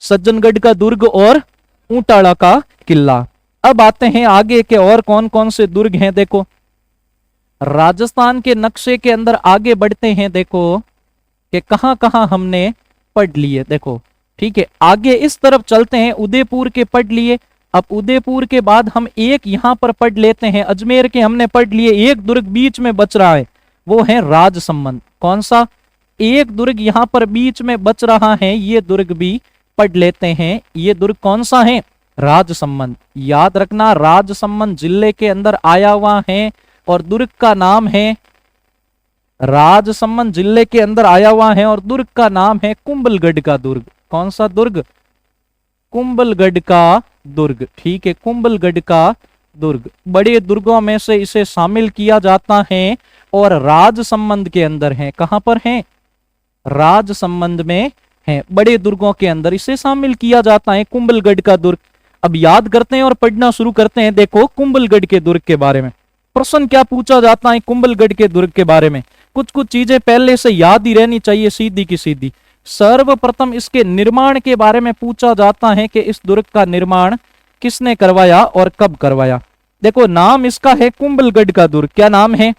सज्जनगढ़ का दुर्ग और ऊंटाड़ा का किला। अब आते हैं आगे के और कौन कौन से दुर्ग हैं। देखो राजस्थान के नक्शे के अंदर आगे बढ़ते हैं, देखो कि कहां कहां हमने पढ़ लिए। देखो ठीक है, आगे इस तरफ चलते हैं, उदयपुर के पढ़ लिए। अब उदयपुर के बाद हम एक यहां पर पढ़ लेते हैं, अजमेर के हमने पढ़ लिए। एक दुर्ग बीच में बच रहा है, वो है राजसमंद। कौन सा? एक दुर्ग यहां पर बीच में बच रहा है, ये दुर्ग भी पढ़ लेते हैं। ये दुर्ग कौन सा है? राजसमंद। याद रखना राजसमंद जिले के अंदर आया हुआ है और दुर्ग का नाम है, राजसमंद जिले के अंदर आया हुआ है और दुर्ग का नाम है कुंभलगढ़ का दुर्ग। कौन सा दुर्ग? कुंभलगढ़ का दुर्ग। ठीक है, कुंभलगढ़ का दुर्ग बड़े दुर्गों में से इसे शामिल किया जाता है और राजसमंद के अंदर है। कहां पर है? राजसमंद में है, बड़े दुर्गों के अंदर इसे शामिल किया जाता है कुंभलगढ़ का दुर्ग। अब याद करते हैं और पढ़ना शुरू करते हैं। देखो कुंभलगढ़ के दुर्ग के बारे में प्रश्न क्या पूछा जाता है कुंभलगढ़ के दुर्ग के बारे में। कुछ कुछ चीजें पहले से याद ही रहनी चाहिए, सीधी की सीधी। सर्वप्रथम इसके निर्माण के बारे में पूछा जाता है कि इस दुर्ग का निर्माण किसने करवाया और कब करवाया। देखो नाम इसका है कुंभलगढ़ का दुर्ग। क्या नाम है?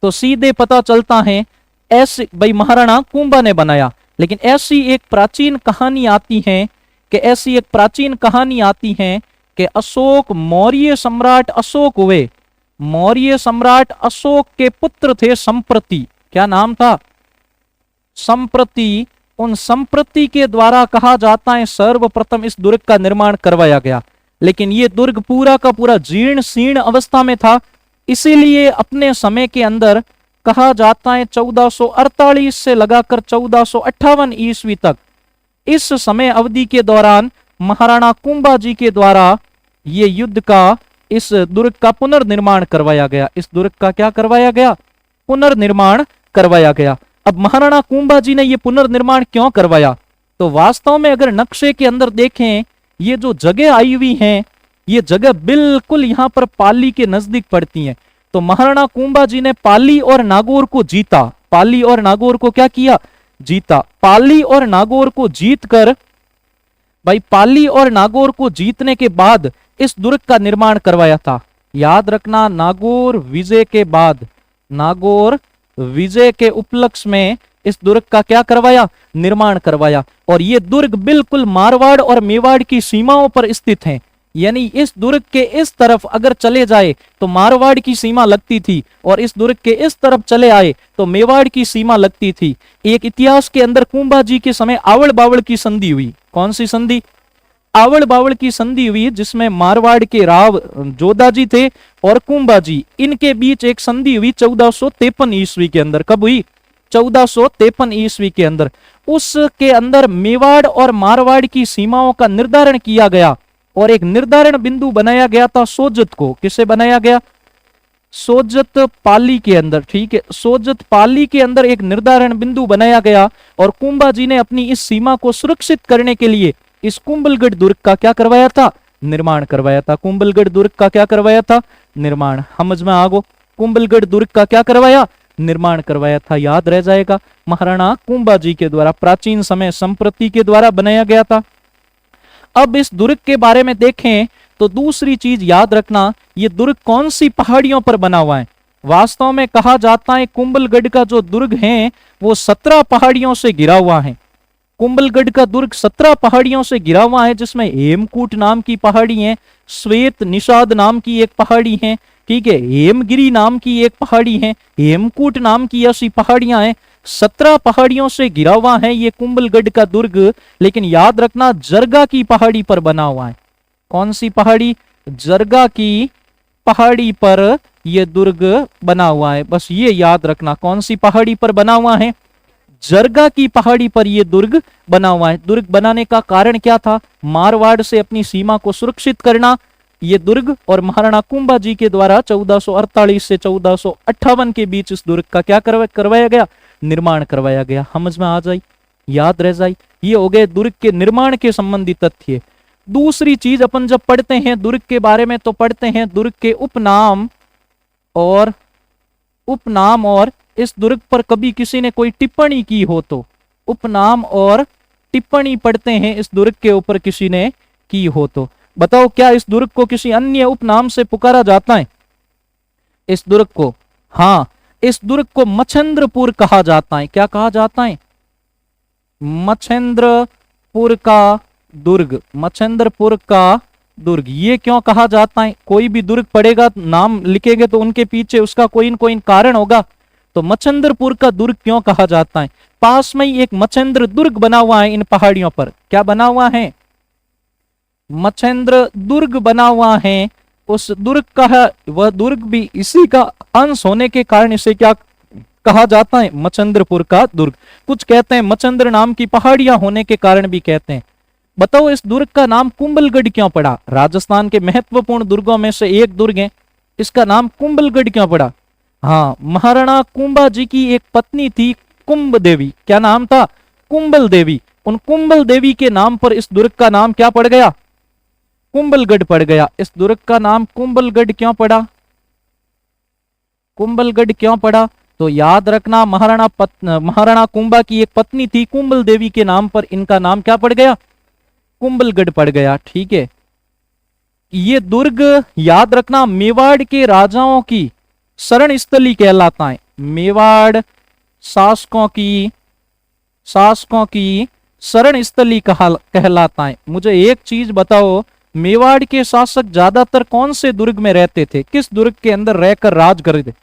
तो सीधे पता चलता है ऐसे भाई महाराणा कुंभा ने बनाया। लेकिन ऐसी एक प्राचीन कहानी आती है कि अशोक, मौर्य सम्राट अशोक हुए। मौर्य सम्राट अशोक के पुत्र थे संप्रति। क्या नाम था? संप्रति। उन संप्रति के द्वारा कहा जाता है सर्वप्रथम इस दुर्ग का निर्माण करवाया गया। लेकिन यह दुर्ग पूरा का पूरा जीर्ण शीर्ण अवस्था में था, इसीलिए अपने समय के अंदर कहा जाता है 1448 से लगाकर 1458 ईस्वी तक, इस समय अवधि के दौरान महाराणा कुंभा जी के द्वारा ये युद्ध का, इस दुर्ग का पुनर्निर्माण करवाया गया। इस दुर्ग का क्या करवाया गया? पुनर्निर्माण करवाया गया। अब महाराणा कुंभा जी ने यह पुनर्निर्माण क्यों करवाया? तो वास्तव में अगर नक्शे के अंदर देखें, ये जो जगह आई हुई है, ये जगह बिल्कुल यहां पर पाली के नजदीक पड़ती है। तो महाराणा कुंभा जी ने पाली और नागौर को जीता। पाली और नागौर को क्या किया? जीता। पाली और नागौर को जीतकर, भाई पाली और नागौर को जीतने के बाद इस दुर्ग का निर्माण करवाया था। याद रखना नागौर विजय के बाद, नागौर विजय के उपलक्ष्य में इस दुर्ग का क्या करवाया? निर्माण करवाया। और ये दुर्ग बिल्कुल मारवाड़ और मेवाड़ की सीमाओं पर स्थित है। यानी इस दुर्ग के इस तरफ अगर चले जाए तो मारवाड़ की सीमा लगती थी और इस दुर्ग के इस तरफ चले आए तो मेवाड़ की सीमा लगती थी। एक इतिहास के अंदर कुंभा जी के समय आवड़ बावड़ की संधि हुई। कौन सी संधि? आवड़ बावड़ की संधि हुई, जिसमें मारवाड़ के राव जोधा जी थे और कुंभा जी, इनके बीच एक संधि हुई 1453 ईस्वी के अंदर। कब हुई? 1453 ईस्वी के अंदर। उसके अंदर मेवाड़ और मारवाड़ की सीमाओं का निर्धारण किया गया और एक निर्धारण बिंदु बनाया गया था सोजत को। किसे बनाया गया? सोजत पाली के अंदर। ठीक है, सोजत पाली के अंदर एक निर्धारण बिंदु बनाया गया और कुंभा जी ने अपनी इस सीमा को सुरक्षित करने के लिए इस कुंभलगढ़ दुर्ग का क्या करवाया था? निर्माण करवाया था। कुंभलगढ़ दुर्ग का क्या करवाया था? निर्माण। समझ में आ गो? कुंभलगढ़ दुर्ग का क्या करवाया? निर्माण करवाया था। याद रह जाएगा, महाराणा कुंभा जी के द्वारा, प्राचीन समय संप्रति के द्वारा बनाया गया था। अब इस दुर्ग के बारे में देखें तो दूसरी चीज याद रखना, यह दुर्ग कौन सी पहाड़ियों पर बना हुआ है। वास्तव में कहा जाता है कुंभलगढ़ का जो दुर्ग है वो 17 पहाड़ियों से घिरा हुआ है। कुंभलगढ़ का दुर्ग 17 पहाड़ियों से घिरा हुआ है, जिसमें हेमकूट नाम की पहाड़ी है, श्वेत निषाद नाम की एक पहाड़ी है, ठीक है, हेमगिरी नाम की एक पहाड़ी है, हेमकूट नाम की ऐसी पहाड़ियां हैं। 17 पहाड़ियों से घिरा हुआ है ये कुंभलगढ़ का दुर्ग। लेकिन याद रखना जरगा की पहाड़ी पर बना हुआ है। कौन सी पहाड़ी? जरगा की पहाड़ी पर यह दुर्ग बना हुआ है। बस ये याद रखना, कौन सी पहाड़ी पर बना हुआ है? जरगा की पहाड़ी पर यह दुर्ग बना हुआ है। दुर्ग बनाने का कारण क्या था? मारवाड़ से अपनी सीमा को सुरक्षित करना। ये दुर्ग और महाराणा कुंभा जी के द्वारा 1448 से 1458 के बीच इस दुर्ग का क्या करवाया गया? निर्माण करवाया गया। समझ में आ जाए, याद रह जाए। ये हो गए दुर्ग के निर्माण के संबंधित तथ्य। दूसरी चीज अपन जब पढ़ते हैं दुर्ग के बारे में तो पढ़ते हैं दुर्ग के उपनाम और इस दुर्ग पर कभी किसी ने कोई टिप्पणी की हो तो उपनाम और टिप्पणी पढ़ते हैं इस दुर्ग के ऊपर किसी ने की हो तो बताओ, क्या इस दुर्ग को किसी अन्य उपनाम से पुकारा जाता है? इस दुर्ग को, हाँ, इस दुर्ग को मच्छेंद्रपुर कहा जाता है। क्या कहा जाता है? मच्छेंद्रपुर का दुर्ग, मच्छेंद्रपुर का दुर्ग। ये क्यों कहा जाता है? कोई भी दुर्ग पड़ेगा, नाम लिखेंगे तो उनके पीछे उसका कोई न कोई कारण होगा। तो मच्छेंद्रपुर का दुर्ग क्यों कहा जाता है? पास में ही एक मच्छेंद्र दुर्ग बना हुआ है इन पहाड़ियों पर। क्या बना हुआ है? मच्छेंद्र दुर्ग बना हुआ है। उस दुर्ग का, वह दुर्ग भी इसी का अंश होने के कारण इसे क्या कहा जाता है? मच्छेंद्रपुर का दुर्ग। कुछ कहते हैं मच्छेंद्र नाम की पहाड़ियां होने के कारण भी कहते हैं। बताओ, इस दुर्ग का नाम कुंभलगढ़ क्यों पड़ा? राजस्थान के महत्वपूर्ण दुर्गों में से एक दुर्ग है, इसका नाम कुंभलगढ़ क्यों पड़ा? हाँ, महाराणा कुंभा जी की एक पत्नी थी कुंभ देवी। क्या नाम था? कुंभल देवी। उन कुंभल देवी के नाम पर इस दुर्ग का नाम क्या पड़ गया? कुंभलगढ़ पड़ गया। इस दुर्ग का नाम कुंभलगढ़ क्यों पड़ा? कुंभलगढ़ क्यों पड़ा? तो याद रखना, महाराणा कुंभा की एक पत्नी थी कुंभल देवी के नाम पर इनका नाम क्या पड़ गया? कुंभलगढ़ पड़ गया। ठीक है, ये दुर्ग याद रखना मेवाड़ के राजाओं की शरण स्थली कहलाता है। मेवाड़ शासकों की शरण स्थली कहलाता है। मुझे एक चीज बताओ, मेवाड़ के शासक ज्यादातर कौन से दुर्ग में रहते थे? किस दुर्ग के अंदर रहकर राज करते?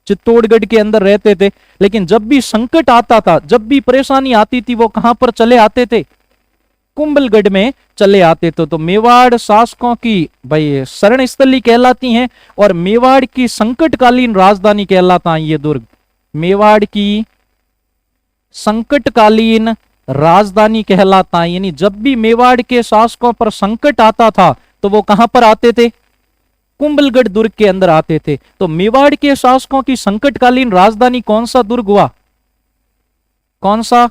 चित्तौड़गढ़ के अंदर रहते थे। लेकिन जब भी संकट आता था, जब भी परेशानी आती थी, वो कहां पर चले आते थे? कुंभलगढ़ में चले आते थे। तो मेवाड़ शासकों की भाई शरण स्थली कहलाती हैं और मेवाड़ की संकटकालीन राजधानी कहलाता है ये दुर्ग। मेवाड़ की संकटकालीन राजधानी कहलाता है, यानी जब भी मेवाड़ के शासकों पर संकट आता था तो वो कहां पर आते थे? कुंभलगढ़ दुर्ग के अंदर आते थे। तो मेवाड़ के शासकों की संकटकालीन राजधानी कौन सा दुर्ग हुआ? कौन सा?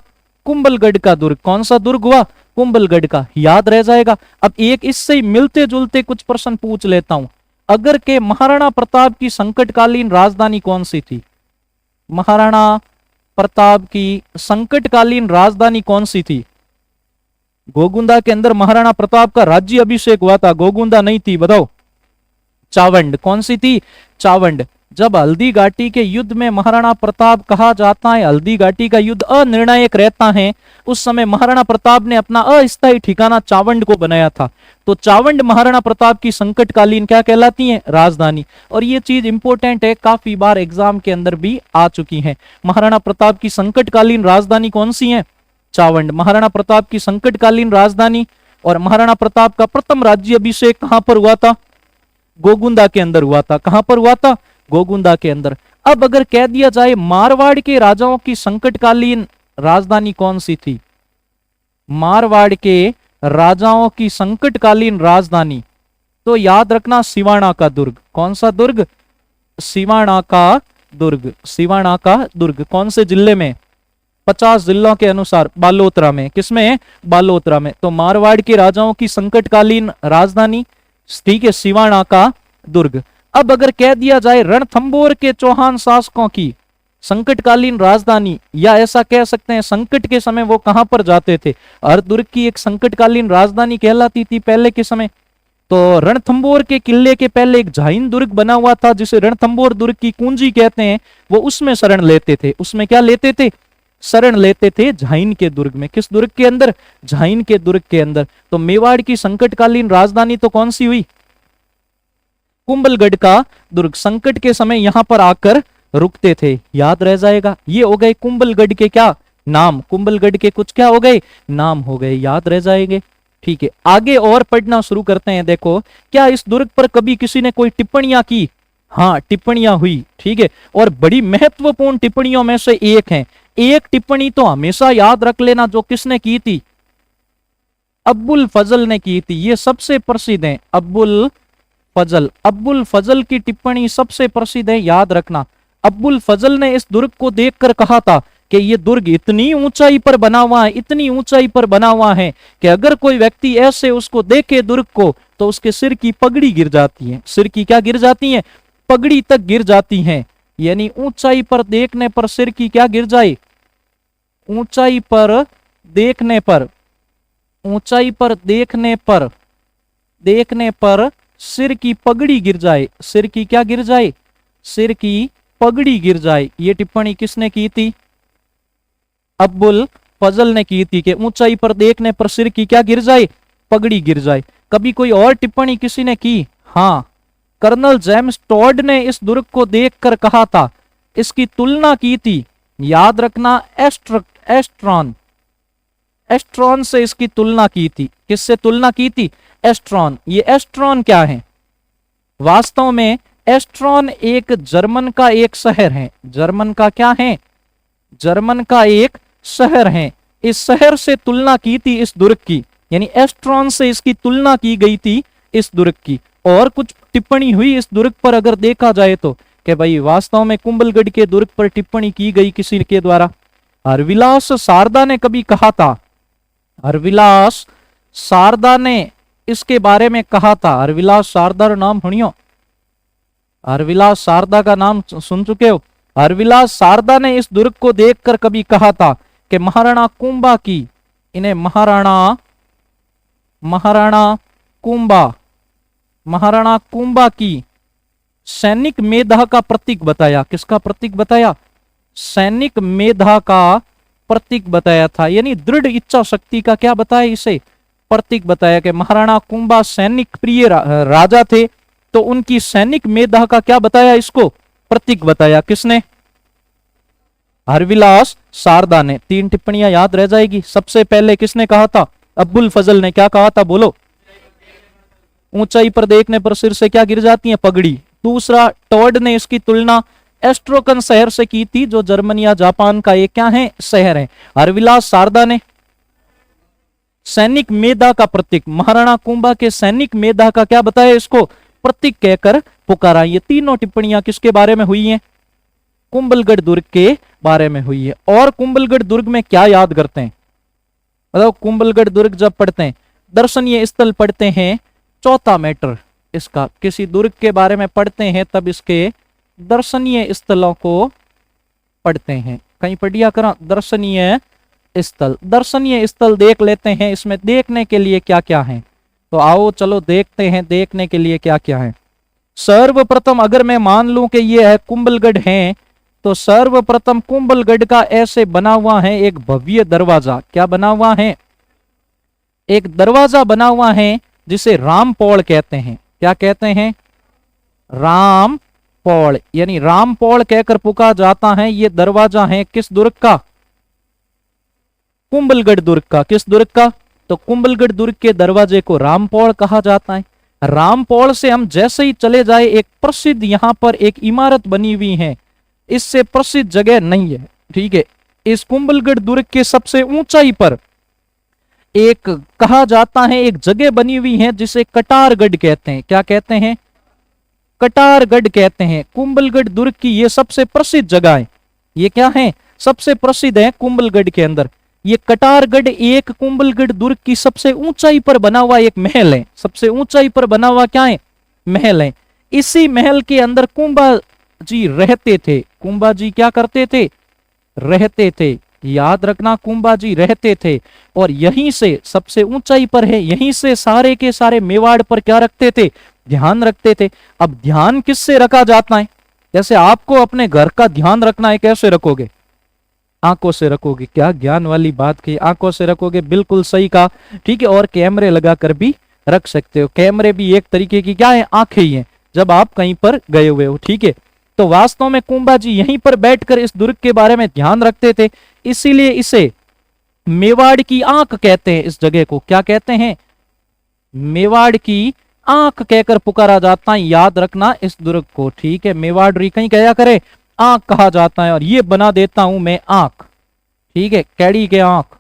कुंभलगढ़ का दुर्ग। कौन सा दुर्ग हुआ? कुंभलगढ़ का। याद रह जाएगा। अब एक इससे ही मिलते जुलते कुछ प्रश्न पूछ लेता हूं। अगर के महाराणा प्रताप की संकटकालीन राजधानी कौन सी थी? महाराणा प्रताप की संकटकालीन राजधानी कौन सी थी? गोगुंदा के अंदर महाराणा प्रताप का राज्य अभिषेक हुआ था, गोगुंदा नहीं थी। बताओ। चावंड। कौन सी थी? चावंड। जब हल्दी घाटी के युद्ध में महाराणा प्रताप कहा जाता है हल्दी घाटी का युद्ध अनिर्णायक रहता है, उस समय महाराणा प्रताप ने अपना अस्थायी ठिकाना चावंड को बनाया था। तो चावंड महाराणा प्रताप की संकटकालीन क्या कहलाती है? राजधानी। और ये चीज इंपॉर्टेंट है, काफी बार एग्जाम के अंदर भी आ चुकी है। महाराणा प्रताप की संकटकालीन राजधानी कौन सी है? चावंड। महाराणा प्रताप की संकटकालीन राजधानी। और महाराणा प्रताप का प्रथम राज्य अभिषेक कहां पर हुआ था? गोगुंदा के अंदर हुआ था। कहां पर हुआ था? गोगुंदा के अंदर। अब अगर कह दिया जाए मारवाड़ के राजाओं की संकटकालीन राजधानी कौन सी थी? मारवाड़ के राजाओं की संकटकालीन राजधानी, तो याद रखना सिवाना का दुर्ग। कौन सा दुर्ग? सिवाना का दुर्ग। सिवाना का दुर्ग कौन से जिले में? 50 जिलों के अनुसार बालोतरा में। किसमें? बालोतरा में। तो मारवाड़ के राजाओं की संकटकालीन राजधानी, ठीक है, सिवाना का दुर्ग। अब अगर कह दिया जाए रणथंभौर के चौहान शासकों की संकटकालीन राजधानी, या ऐसा कह सकते हैं संकट के समय वो कहां पर जाते थे? हर दुर्ग की एक संकटकालीन राजधानी कहलाती थी पहले के समय। तो रणथंभौर के किले के पहले एक झाइन दुर्ग बना हुआ था जिसे रणथंभौर दुर्ग की कुंजी कहते हैं, वो उसमें शरण लेते थे। उसमें क्या लेते थे? शरण लेते थे झाइन के दुर्ग में। किस दुर्ग के अंदर? झाइन के दुर्ग के अंदर। तो मेवाड़ की संकटकालीन राजधानी तो कौन सी हुई? कुंभलगढ़ का दुर्ग। संकट के समय यहां पर आकर रुकते थे। याद रह जाएगा। ये हो गए कुंभलगढ़ के क्या नाम? कुंभलगढ़ के कुछ क्या हो गए? नाम हो गए। याद रह जाएंगे। ठीक है, आगे और पढ़ना शुरू करते हैं। देखो, क्या इस दुर्ग पर कभी किसी ने कोई टिप्पणियां की? हाँ, टिप्पणियां हुई। ठीक है, और बड़ी महत्वपूर्ण टिप्पणियों में से एक है। एक टिप्पणी तो हमेशा याद रख लेना, जो किसने की थी? अब्बुल फजल ने की थी। ये सबसे प्रसिद्ध है, अब्बुल फजल। अब्बुल फजल की टिप्पणी सबसे प्रसिद्ध है, याद रखना। अब्बुल फजल ने इस दुर्ग को देखकर कहा था कि ये दुर्ग इतनी ऊंचाई पर बना हुआ है, इतनी ऊंचाई पर बना हुआ है कि अगर कोई व्यक्ति ऐसे उसको देखे दुर्ग को तो उसके सिर की पगड़ी गिर जाती है। सिर की क्या गिर जाती है? पगड़ी तक गिर जाती है। यानी ऊंचाई पर देखने पर सिर की क्या गिर जाए? ऊंचाई पर देखने पर ऊंचाई पर देखने पर सिर की पगड़ी गिर जाए, सिर की क्या गिर जाए, सिर की पगड़ी गिर जाए। ये टिप्पणी किसने की थी, अब्बुल फजल ने की थी कि ऊंचाई पर देखने पर सिर की क्या गिर जाए, पगड़ी गिर जाए। कभी कोई और टिप्पणी किसी ने की, हाँ, कर्नल जेम्स टॉड ने इस दुर्ग को देखकर कहा था, इसकी तुलना की थी, याद रखना, एस्ट्रॉन से इसकी तुलना की थी। किससे तुलना की थी, एस्ट्रॉन। ये एस्ट्रॉन क्या है, वास्तव में एस्ट्रॉन एक जर्मन का एक शहर है। जर्मन का क्या है, जर्मन का एक शहर है। इस शहर से तुलना की थी इस दुर्ग की, यानी एस्ट्रॉन से इसकी तुलना की गई थी इस दुर्ग की। और कुछ टिप्पणी हुई इस दुर्ग पर अगर देखा जाए तो, कि भाई वास्तव में कुंभलगढ़ के दुर्ग पर टिप्पणी की गई किसी के द्वारा, हरविलास शारदा ने कभी कहा था, हरविलास शारदा ने इसके बारे में कहा था। हरविलास शारदा का नाम सुनियो, हरविलास शारदा का नाम सुन चुके हो। हरविलास शारदा ने इस दुर्ग को देखकर कभी कहा था कि महाराणा कुंभा की, इन्हें महाराणा कुंभा की सैनिक मेधा का प्रतीक बताया। किसका प्रतीक बताया, सैनिक मेधा का प्रतीक बताया था, यानी दृढ़ इच्छा शक्ति का क्या बताया, इसे प्रतीक बताया कि महाराणा कुंभा सैनिक प्रिय राजा थे, तो उनकी सैनिक मेधा का क्या बताया, इसको प्रतीक बताया। किसने, हरविलास शारदा ने। 3 टिप्पणियां याद रह जाएगी। सबसे पहले किसने कहा था, अब्बुल फजल ने क्या कहा था, बोलो, ऊंचाई पर देखने पर सिर से क्या गिर जाती है, पगड़ी। दूसरा, टॉड ने इसकी तुलना एस्ट्रोकन शहर से की थी, जो जर्मनी या जापान का एक क्या है, शहर है। हरविलास शारदा ने सैनिक मेधा का प्रतीक, महाराणा कुंभा के सैनिक मेधा का क्या बताया, इसको प्रतीक कहकर पुकारा। ये तीनों टिप्पणियां किसके बारे में हुई हैं, कुंभलगढ़ दुर्ग के बारे में हुई है। और कुंभलगढ़ दुर्ग में क्या याद करते हैं, मतलब कुंभलगढ़ दुर्ग जब पढ़ते हैं, दर्शनीय स्थल पढ़ते हैं, चौथा मैटर इसका, किसी दुर्ग के बारे में पढ़ते हैं तब इसके दर्शनीय स्थलों को पढ़ते हैं। कहीं पढ़िया करा, दर्शनीय स्थल, दर्शनीय स्थल देख लेते हैं, इसमें देखने के लिए क्या क्या है, तो आओ चलो देखते हैं देखने के लिए क्या क्या है। सर्वप्रथम अगर मैं मान लूं कि ये है कुंभलगढ़ है, तो सर्वप्रथम कुंभलगढ़ का ऐसे बना हुआ है एक भव्य दरवाजा। क्या बना हुआ है, एक दरवाजा बना हुआ है जिसे रामपौड़ कहते हैं। क्या कहते हैं, रामपौड़, यानी रामपौड़ कहकर पुकारा जाता है। ये दरवाजा है किस दुर्ग का, कुंभलगढ़ दुर्ग का। किस दुर्ग का, तो कुंभलगढ़ दुर्ग के दरवाजे को रामपौड़ कहा जाता है। रामपौड़ से हम जैसे ही चले जाए, एक प्रसिद्ध यहां पर एक इमारत बनी हुई है, इससे प्रसिद्ध जगह नहीं है, ठीक है। इस कुंभलगढ़ दुर्ग के सबसे ऊंचाई पर एक कहा जाता है, एक जगह बनी हुई है जिसे कटारगढ़ कहते हैं। क्या कहते हैं, कटारगढ़ कहते हैं। कुंभलगढ़ दुर्ग की ये सबसे प्रसिद्ध जगह है। ये क्या है, सबसे प्रसिद्ध है कुंभलगढ़ के अंदर। ये कटारगढ़ एक कुंभलगढ़ दुर्ग की सबसे ऊंचाई पर बना हुआ एक महल है। सबसे ऊंचाई पर बना हुआ क्या है, महल है। इसी महल के अंदर कुंभा जी रहते थे। कुंभा जी क्या करते थे, रहते थे। याद रखना, कुंभा जी रहते थे। और यहीं से सबसे ऊंचाई पर है, यहीं से सारे के सारे मेवाड़ पर क्या रखते थे, ध्यान रखते थे। अब ध्यान किससे रखा जाता है, जैसे आपको अपने घर का ध्यान रखना है, कैसे रखोगे, आंखों से रखोगे। क्या ज्ञान वाली बात की, आंखों से रखोगे, बिल्कुल सही कहा, ठीक है। और कैमरे लगाकर भी रख सकते हो। कैमरे भी एक तरीके की क्या है, आंखें ही है, जब आप कहीं पर गए हुए हो, ठीक है। तो वास्तव में कुंभा जी यहीं पर बैठकर इस दुर्ग के बारे में ध्यान रखते थे, इसीलिए इसे मेवाड़ की आंख कहते हैं। इस जगह को क्या कहते हैं, मेवाड़ की आंख कहकर पुकारा जाता है। याद रखना इस दुर्ग को, ठीक है। मेवाड़ कहीं कहा करे, आंख कहा जाता है। और ये बना देता हूं मैं आंख, ठीक है, कैड़ी के आंख,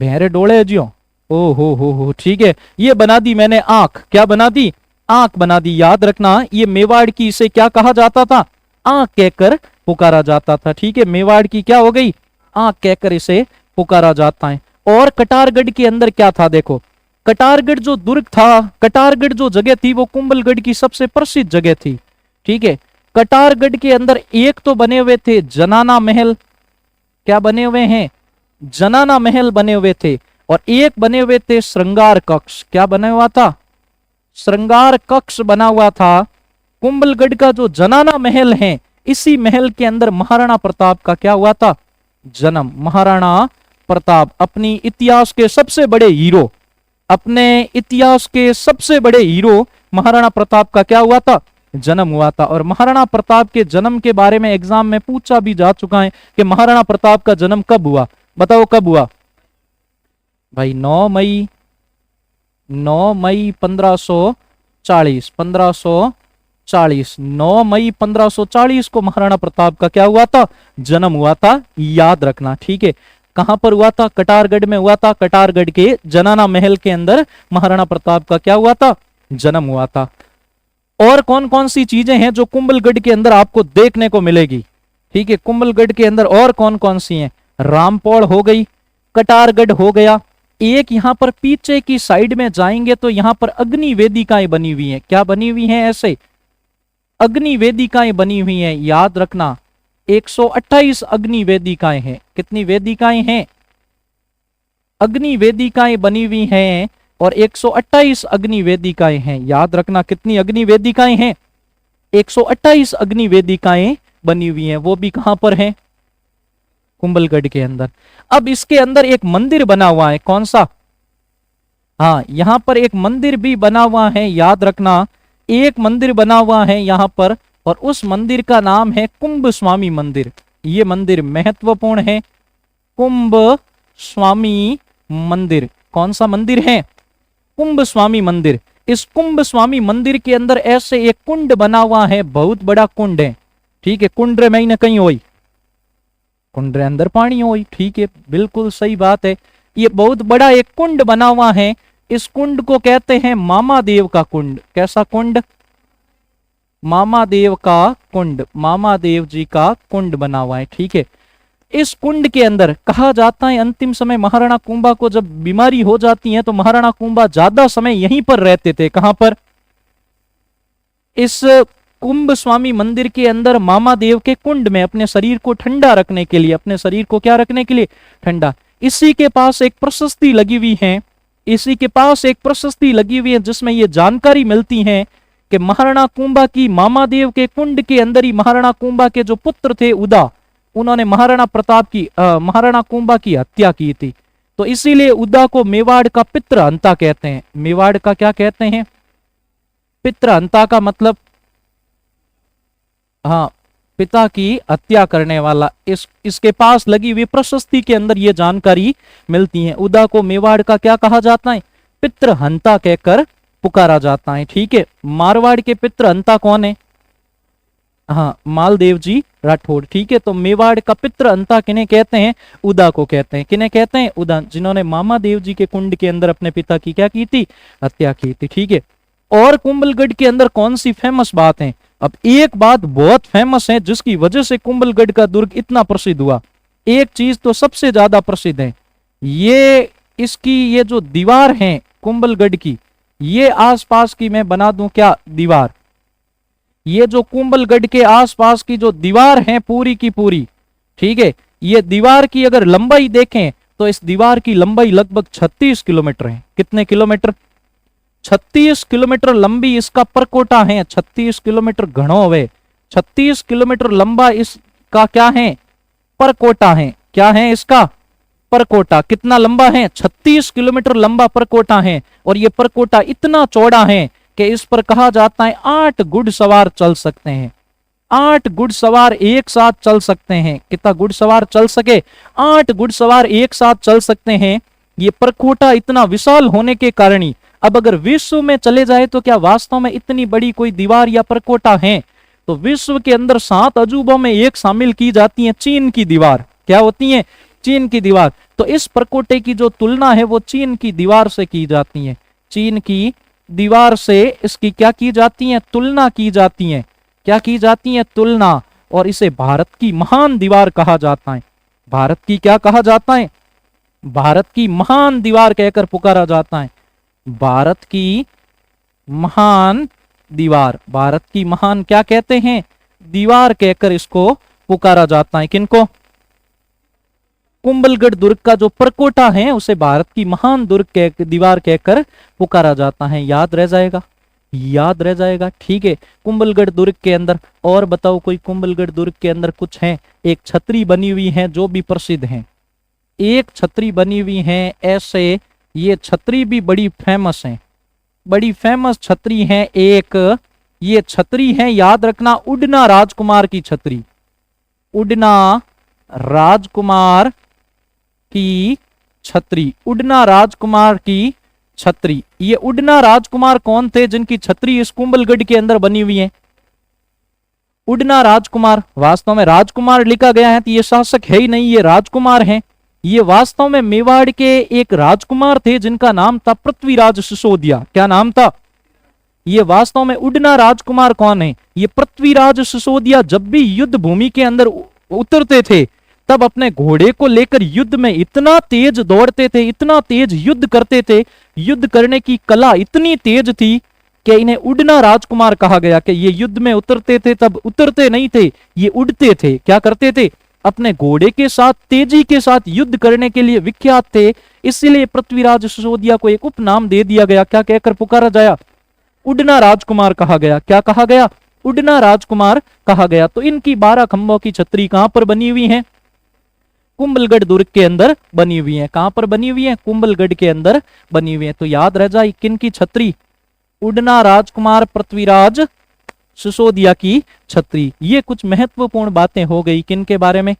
बहरे डोले जियो, ओ हो, ठीक है। ये बना दी मैंने आंख, क्या बना दी, आंख बना दी। याद रखना, ये मेवाड़ की इसे क्या कहा जाता था, आंख कहकर पुकारा जाता था, ठीक है। मेवाड़ की क्या हो गई, आंख कहकर इसे पुकारा जाता है। और कटारगढ़ के अंदर क्या था, देखो, कटारगढ़ जो दुर्ग था, कटारगढ़ जो जगह थी, वो कुंभलगढ़ की सबसे प्रसिद्ध जगह थी, ठीक है। कटारगढ़ के अंदर एक तो बने हुए थे जनाना महल, क्या बने हुए हैं, जनाना महल बने हुए थे। और एक बने हुए थे श्रृंगार कक्ष। क्या बना हुआ था? श्रृंगार कक्ष बना हुआ था। कुंभलगढ़ का जो जनाना महल है, इसी महल के अंदर महाराणा प्रताप का क्या हुआ था? जन्म। महाराणा प्रताप अपनी इतिहास के सबसे बड़े हीरो, अपने इतिहास के सबसे बड़े हीरो महाराणा प्रताप का क्या हुआ था? जन्म हुआ था। और महाराणा प्रताप के जन्म के बारे में एग्जाम में पूछा भी जा चुका है कि महाराणा प्रताप का जन्म कब हुआ? बताओ कब हुआ भाई? 9 मई 1540। 9 मई 1540 को महाराणा प्रताप का क्या हुआ था? जन्म हुआ था। याद रखना, ठीक है। कहां पर हुआ था? कटारगढ़ में हुआ था। कटारगढ़ के जनाना महल के अंदर महाराणा प्रताप का क्या हुआ था? जन्म हुआ था। और कौन कौन सी चीजें हैं जो कुंभलगढ़ के अंदर आपको देखने को मिलेगी? ठीक है, कुंभलगढ़ के अंदर और कौन कौन सी हैं? रामपौड़ हो गई, कटारगढ़ हो गया। एक यहां पर पीछे की साइड में जाएंगे तो यहां पर अग्नि वेदिकाएं बनी हुई हैं। क्या बनी हुई हैं? ऐसे अग्नि वेदिकाएं बनी हुई हैं। याद रखना, 128 अग्नि वेदिकाएं हैं। कितनी वेदिकाएं हैं? अग्नि वेदिकाएं बनी हुई हैं और 128 अग्नि वेदिकाएं हैं। याद रखना, कितनी अग्नि वेदिकाएं हैं? 128 अग्नि वेदिकाएं बनी हुई हैं। वो भी कहां पर हैं? कुंभलगढ़ के अंदर। अब इसके अंदर एक मंदिर बना हुआ है। कौन सा? हाँ, यहां पर एक मंदिर भी बना हुआ है। याद रखना, एक मंदिर बना हुआ है यहां पर, और उस मंदिर का नाम है कुंभ स्वामी मंदिर। ये मंदिर महत्वपूर्ण है। कुंभ स्वामी मंदिर। कौन सा मंदिर है? कुंभ स्वामी मंदिर। इस कुंभ स्वामी मंदिर के अंदर ऐसे एक कुंड बना हुआ है, बहुत बड़ा कुंड है। ठीक है, कुंड में न कहीं होई, कुंड रे अंदर पानी होई। ठीक है, बिल्कुल सही बात है। ये बहुत बड़ा एक कुंड बना हुआ है। इस कुंड को कहते हैं मामा देव का कुंड। कैसा कुंड? मामा देव का कुंड। मामा देव जी का कुंड बना हुआ है। ठीक है, इस कुंड के अंदर कहा जाता है अंतिम समय महाराणा कुंभा को जब बीमारी हो जाती है तो महाराणा कुंभा ज्यादा समय यहीं पर रहते थे। कहां पर? इस कुंभ स्वामी मंदिर के अंदर मामा देव के कुंड में, अपने शरीर को ठंडा रखने के लिए। अपने शरीर को क्या रखने के लिए? ठंडा। इसी के पास एक प्रशस्ति लगी हुई है। इसी के पास एक प्रशस्ति लगी हुई है जिसमें यह जानकारी मिलती है कि महाराणा कुंभा की मामा देव के कुंड के अंदर ही महाराणा कुंभा के जो पुत्र थे उदा, उन्होंने महाराणा कुंभा की हत्या की थी। तो इसीलिए उदा को मेवाड़ का पितृहंता कहते हैं। मेवाड़ का क्या कहते हैं? पितृहंता का मतलब हाँ, पिता की हत्या करने वाला। इसके पास लगी हुई प्रशस्ति के अंदर ये जानकारी मिलती है। उदा को मेवाड़ का क्या कहा जाता है? पितृहंता कहकर पुकारा जाता है। ठीक है, मारवाड़ के पितृहंता कौन है? हाँ, मालदेव जी राठौड़। ठीक है, तो मेवाड़ का पितृहंता किन्हें कहते हैं? उदा को कहते हैं। किन्हें कहते हैं? उदा, जिन्होंने मामा देव जी के कुंड के अंदर अपने पिता की क्या की थी? हत्या की थी। ठीक है, और कुंभलगढ़ के अंदर कौन सी फेमस बात है? अब एक बात बहुत फेमस है जिसकी वजह से कुंभलगढ़ का दुर्ग इतना प्रसिद्ध हुआ। एक चीज तो सबसे ज्यादा प्रसिद्ध है, ये जो दीवार है कुंभलगढ़ की, ये आसपास की मैं बना दूं क्या दीवार? ये जो कुंभलगढ़ के आसपास की जो दीवार है पूरी की पूरी, ठीक है, ये दीवार की अगर लंबाई देखें तो इस दीवार की लंबाई लगभग 36 किलोमीटर है। कितने किलोमीटर? 36 किलोमीटर लंबी इसका परकोटा है। 36 किलोमीटर घणो हुए, 36 किलोमीटर लंबा इसका क्या है? परकोटा है। क्या है इसका? परकोटा। कितना लंबा है? 36 किलोमीटर लंबा परकोटा है। और ये परकोटा इतना चौड़ा है कि इस पर कहा जाता है 8 घुड़सवार चल सकते हैं। 8 घुड़सवार एक साथ चल सकते हैं। कितना घुड़सवार चल सके? 8 घुड़सवार एक साथ चल सकते हैं। ये परकोटा इतना विशाल होने के कारण ही अब अगर विश्व में चले जाए तो क्या वास्तव में इतनी बड़ी कोई दीवार या परकोटा है? तो विश्व के अंदर 7 अजूबों में एक शामिल की जाती है चीन की दीवार। क्या होती है? चीन की दीवार। तो इस परकोटे की जो तुलना है वो चीन की दीवार से की जाती है। चीन की दीवार से इसकी क्या की जाती है? तुलना की जाती है। क्या की जाती है? तुलना। और इसे भारत की महान दीवार कहा जाता है। भारत की क्या कहा जाता है? भारत की महान दीवार कहकर पुकारा जाता है। भारत की महान दीवार, भारत की महान क्या कहते हैं? दीवार कहकर इसको पुकारा जाता है। किनको? कुंभलगढ़ दुर्ग का जो परकोटा है उसे भारत की महान दुर्ग कह दीवार कहकर पुकारा जाता है। याद रह जाएगा, याद रह जाएगा। ठीक है, कुंभलगढ़ दुर्ग के अंदर और बताओ कोई कुंभलगढ़ दुर्ग के अंदर कुछ है। एक छतरी बनी हुई है जो भी प्रसिद्ध है, एक छतरी बनी हुई है ऐसे, ये छतरी भी बड़ी फेमस है, बड़ी फेमस छतरी है एक, ये छतरी है याद रखना उडना राजकुमार की छतरी, उडना राजकुमार की छतरी, उडना राजकुमार की छतरी। ये उडना राजकुमार कौन थे जिनकी छतरी इस कुंभलगढ़ के अंदर बनी हुई है? उडना राजकुमार, वास्तव में राजकुमार लिखा गया है तो ये शासक है ही नहीं, ये राजकुमार हैं। ये वास्तव में मेवाड़ के एक राजकुमार थे जिनका नाम था पृथ्वीराज सिसोदिया। क्या नाम था? ये वास्तव में उडना राजकुमार कौन है? ये पृथ्वीराज सिसोदिया जब भी युद्ध भूमि के अंदर उतरते थे तब अपने घोड़े को लेकर युद्ध में इतना तेज दौड़ते थे, इतना तेज युद्ध करते थे, युद्ध करने की कला इतनी तेज थी कि इन्हें उडना राजकुमार कहा गया। कि ये युद्ध में उतरते थे तब उतरते नहीं थे, ये उड़ते थे। क्या करते थे? अपने घोड़े के साथ तेजी के साथ युद्ध करने के लिए विख्यात थे, इसीलिए पृथ्वीराज सिसोदिया को एक उपनाम दे दिया गया। क्या कहकर पुकारा जाया? उडना राजकुमार कहा गया। क्या कहा गया? उडना राजकुमार कहा गया। तो इनकी 12 खंभों की छतरी कहां पर बनी हुई है? कुंभलगढ़ दुर्ग के अंदर बनी हुई है। कहां पर बनी हुई है? कुंभलगढ़ के अंदर बनी हुई है। तो याद रह जाए किन की छतरी? उडना राजकुमार पृथ्वीराज सिसोदिया की छतरी। ये कुछ महत्वपूर्ण बातें हो गई किन के बारे में?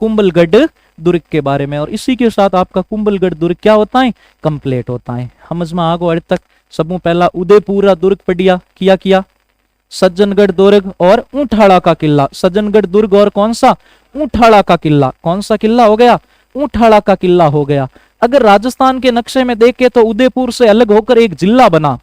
कुंभलगढ़ दुर्ग के बारे में। और इसी के साथ आपका कुंभलगढ़ दुर्ग क्या होता है? कंप्लीट होता है। समझ में आ गो? अड़ तक सबू पहला उदयपुर दुर्ग पढ़िया किया सज्जनगढ़ दुर्ग और ऊंठाड़ा का किला। सज्जनगढ़ दुर्ग और कौन सा? ऊंठाड़ा का किला। कौन सा किला हो गया? ऊंठाड़ा का किला हो गया। अगर राजस्थान के नक्शे में देखें तो उदयपुर से अलग होकर एक जिला बना,